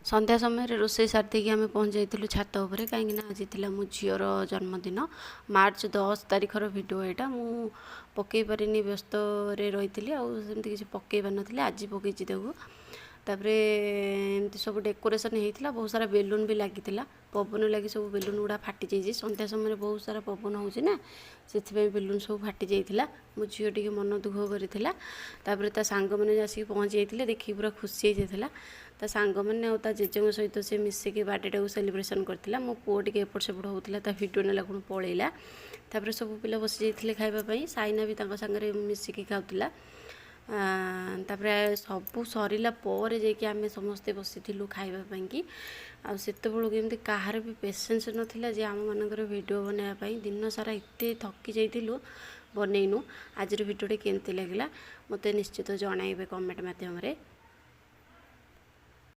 संध्या समय रोषे सारी आम पहुँच जाइलु छात उपर कहीं आज थी मो झीर जन्मदिन मार्च 10 तारिखर भिडियो यहाँ मु पकई पारे व्यस्त रही आमती किसी पकई पार नी आज पकई देखू तापर एमती सब डेकोरेशन होता बहुत सारा बेलून भी लगी पवन लगी सब बेलून गुड़ा फाटी जाइए संध्या समय बहुत सारा पवन होना से बेलून सब फाटी जाइए मो झील टी मन दुख कर ता सांग मैंने आसिक पहुँची जाते देखिए पूरा खुशी होता ता सांग मैंने और जेजे सहित से मिसिक बर्थडे को सेलिब्रेशन करता मो पुओ टे एपट सेपट होता ता भिडियो नेला कौन पलैला तापर सब पिला बसी जाते खावाई साइना भी सागर मिसिक खाऊला तापर सबू सरला पर जामें समस्ते बसी खावाई कि आते बेलू कहार भी पेसेंस नाला जे आम मानकर भिडियो बनवाई दिन सारा एत थकी जाइलु बनईनु आज भिडियोटे केमती लगे मत निश्चित जनइबे कमेंट मध्यम